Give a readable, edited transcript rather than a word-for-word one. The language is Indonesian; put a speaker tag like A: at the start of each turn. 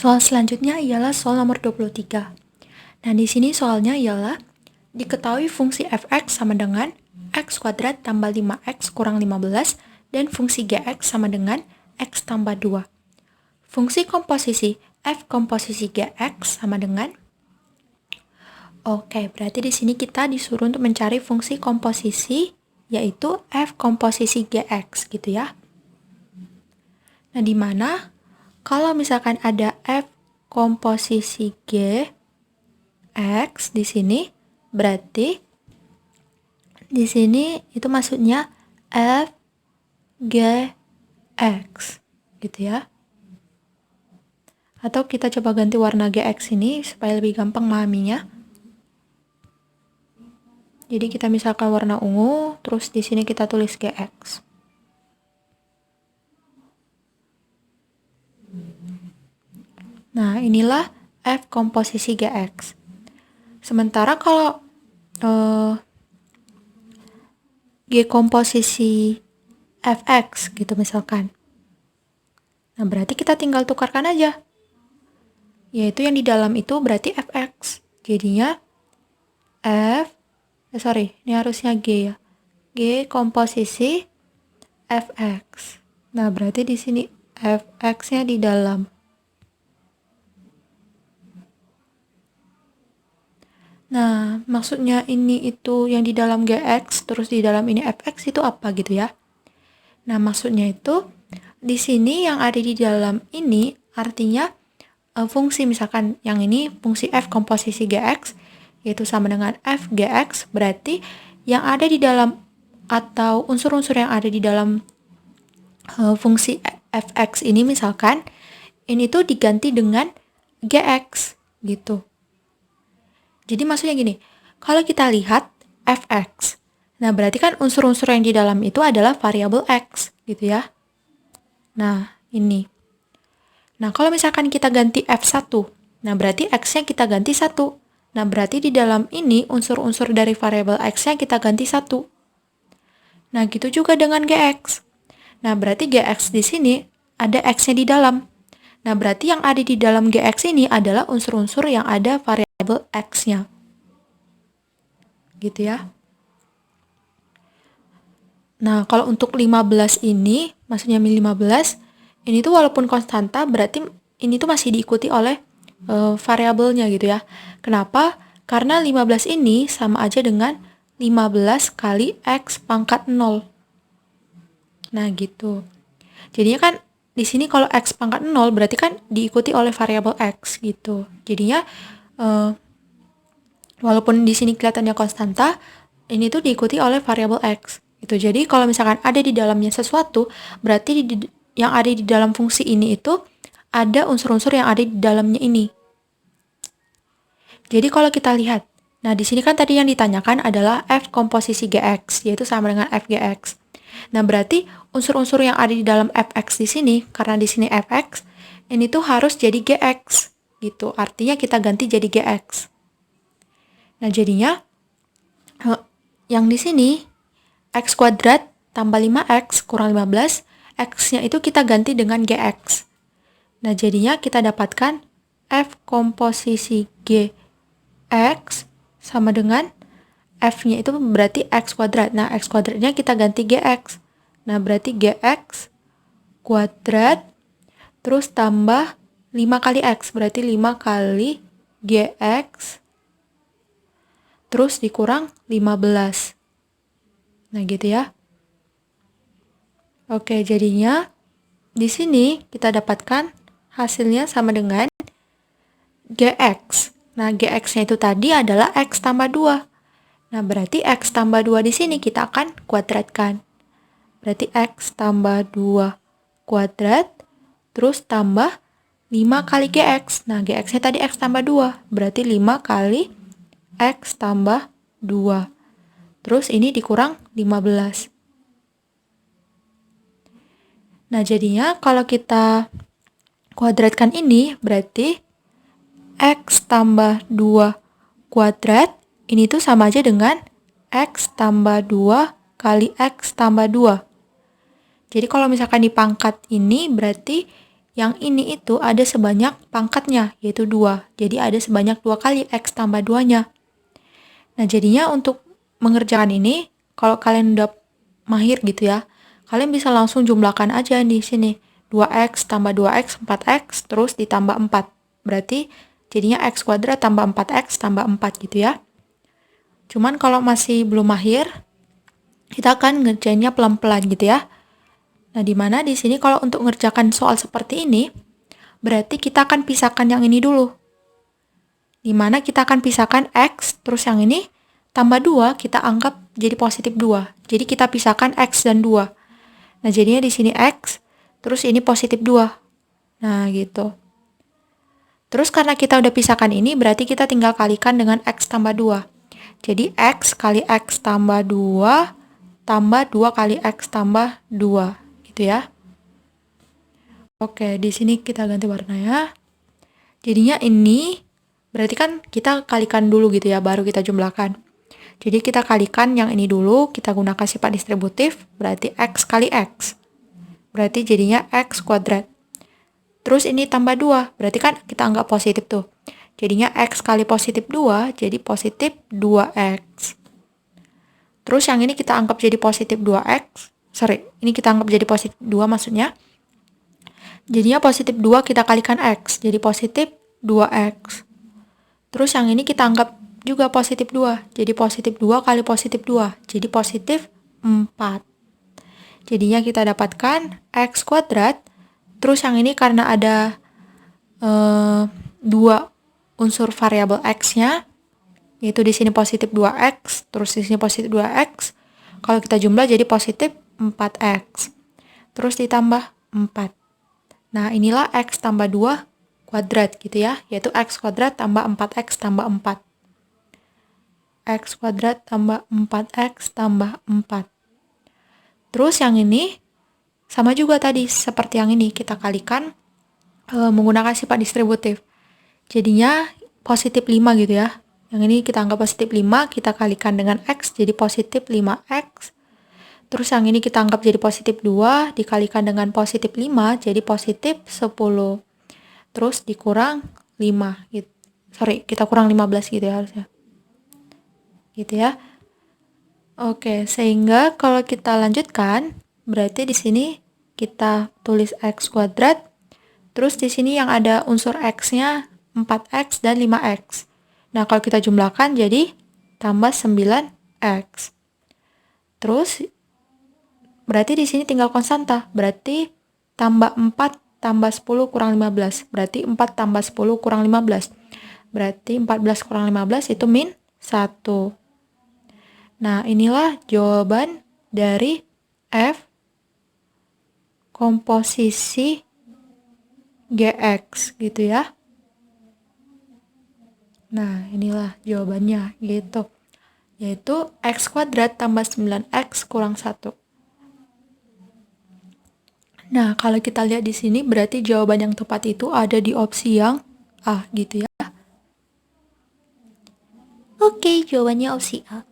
A: Soal selanjutnya ialah soal nomor 23. Nah, di sini soalnya ialah diketahui fungsi f(x) sama dengan x kuadrat tambah 5x kurang 15 dan fungsi gx sama dengan x tambah 2. Fungsi komposisi f komposisi gx sama dengan berarti di sini kita disuruh untuk mencari fungsi komposisi yaitu f komposisi gx gitu ya. Nah, di mana kalau misalkan ada f komposisi g x di sini, berarti di sini itu maksudnya f g x gitu ya. Atau kita coba ganti warna gx ini supaya lebih gampang memahaminya. Jadi kita misalkan warna ungu, terus di sini kita tulis gx. Nah, inilah f komposisi gx. Sementara kalau g komposisi fx gitu misalkan. Nah, berarti kita tinggal tukarkan aja. Yaitu yang di dalam itu berarti fx. Jadinya ini harusnya g ya. G komposisi fx. Nah, berarti di sini fx-nya di dalam. Nah, maksudnya ini itu yang di dalam gx, terus di dalam ini fx itu apa gitu ya? Nah, maksudnya itu di sini yang ada di dalam ini artinya fungsi misalkan yang ini fungsi f komposisi gx yaitu sama dengan f gx, berarti yang ada di dalam atau unsur-unsur yang ada di dalam fungsi fx ini misalkan ini tuh diganti dengan gx gitu. Jadi maksudnya gini, kalau kita lihat fx, nah berarti kan unsur-unsur yang di dalam itu adalah variabel x gitu ya. Nah, ini. Nah, kalau misalkan kita ganti f1, nah berarti x-nya kita ganti 1. Nah, berarti di dalam ini unsur-unsur dari variabel x-nya kita ganti 1. Nah, gitu juga dengan gx. Nah, berarti gx di sini ada x-nya di dalam. Nah, berarti yang ada di dalam gx ini adalah unsur-unsur yang ada variabel x-nya. Gitu ya. Nah, kalau untuk 15 ini, maksudnya 15, ini tuh walaupun konstanta, berarti ini tuh masih diikuti oleh variabelnya gitu ya. Kenapa? Karena 15 ini sama aja dengan 15 kali x pangkat 0. Nah, gitu. Jadinya kan di sini kalau x pangkat 0 berarti kan diikuti oleh variabel x gitu. Jadinya walaupun di sini kelihatannya konstanta, ini tuh diikuti oleh variabel x. Gitu. Jadi kalau misalkan ada di dalamnya sesuatu, berarti yang ada di dalam fungsi ini itu ada unsur-unsur yang ada di dalamnya ini. Jadi kalau kita lihat, nah di sini kan tadi yang ditanyakan adalah f komposisi gx, yaitu sama dengan f gx. Nah berarti unsur-unsur yang ada di dalam fx di sini, karena di sini fx, ini tuh harus jadi gx, gitu. Artinya kita ganti jadi gx. Nah jadinya yang di sini x kuadrat tambah 5x kurang 15, x-nya itu kita ganti dengan gx. Nah, jadinya kita dapatkan f komposisi gx sama dengan f-nya itu berarti x kuadrat. Nah, x kuadratnya kita ganti gx. Nah, berarti gx kuadrat terus tambah 5 kali x, berarti 5 kali gx terus dikurang 15. Nah, gitu ya. Oke, jadinya di sini kita dapatkan hasilnya sama dengan gx. Nah, gx-nya itu tadi adalah x tambah 2. Nah, berarti x tambah 2 di sini kita akan kuadratkan. Berarti x tambah 2 kuadrat terus tambah 5 kali gx. Nah, gx-nya tadi x tambah 2. Berarti 5 kali x tambah 2. Terus ini dikurang 15. Nah, jadinya kalau kita kuadratkan ini, berarti x tambah 2 kuadrat, ini tuh sama aja dengan x tambah 2 kali x tambah 2. Jadi kalau misalkan dipangkat ini, berarti yang ini itu ada sebanyak pangkatnya, yaitu 2. Jadi ada sebanyak 2 kali X tambah 2-nya. Nah, jadinya untuk mengerjakan ini, kalau kalian udah mahir gitu ya, kalian bisa langsung jumlahkan aja di sini. 2X tambah 2X, 4X, terus ditambah 4. Berarti jadinya X kuadrat tambah 4X tambah 4 gitu ya. Cuman kalau masih belum mahir, kita akan ngerjainnya pelan-pelan gitu ya. Nah, dimana di sini kalau untuk ngerjakan soal seperti ini, berarti kita akan pisahkan yang ini dulu. Dimana kita akan pisahkan X, terus yang ini tambah 2 kita anggap jadi positif 2. Jadi kita pisahkan X dan 2. Nah, jadinya di sini X, terus ini positif 2. Nah, gitu. Terus karena kita udah pisahkan ini, berarti kita tinggal kalikan dengan X tambah 2. Jadi X kali X tambah 2, tambah 2 kali X tambah 2. Gitu ya. Oke, di sini kita ganti warna ya. Jadinya ini, berarti kan kita kalikan dulu gitu ya, baru kita jumlahkan. Jadi kita kalikan yang ini dulu, kita gunakan sifat distributif, berarti X kali X. Berarti jadinya X kuadrat. Terus ini tambah 2, berarti kan kita anggap positif tuh. Jadinya X kali positif 2, jadi positif 2X. Terus yang ini kita anggap jadi positif 2X. Ini kita anggap jadi positif 2 maksudnya. Jadinya positif 2 kita kalikan X, jadi positif 2X. Terus yang ini kita anggap juga positif 2, jadi positif 2 kali positif 2, jadi positif 4. Jadinya kita dapatkan X kuadrat, terus yang ini karena ada 2 unsur variabel X-nya, yaitu di sini positif 2X, terus di sini positif 2X, kalau kita jumlah jadi positif 4X. Terus ditambah 4. Nah, inilah X tambah 2 kuadrat gitu ya, yaitu X kuadrat tambah 4X tambah 4. X kuadrat tambah 4X tambah 4. Terus yang ini, sama juga tadi, seperti yang ini, kita kalikan menggunakan sifat distributif. Jadinya positif 5 gitu ya. Yang ini kita anggap positif 5, kita kalikan dengan X, jadi positif 5X. Terus yang ini kita anggap jadi positif 2, dikalikan dengan positif 5, jadi positif 10. Terus dikurang 5. Gitu. Kita kurang 15 gitu ya harusnya. Gitu ya. Oke, sehingga kalau kita lanjutkan, berarti di sini kita tulis X kuadrat. Terus di sini yang ada unsur X-nya 4X dan 5X. Nah, kalau kita jumlahkan jadi tambah 9X. Terus berarti di sini tinggal konstanta. Berarti tambah 4 tambah 10 kurang 15. Berarti 4 tambah 10 kurang 15. Berarti 14 kurang 15 itu min 1. Nah, inilah jawaban dari F komposisi GX gitu ya. Nah, inilah jawabannya gitu. Yaitu X kuadrat tambah 9X kurang 1. Nah, kalau kita lihat di sini berarti jawaban yang tepat itu ada di opsi yang A gitu ya. Oke, jawabannya opsi A.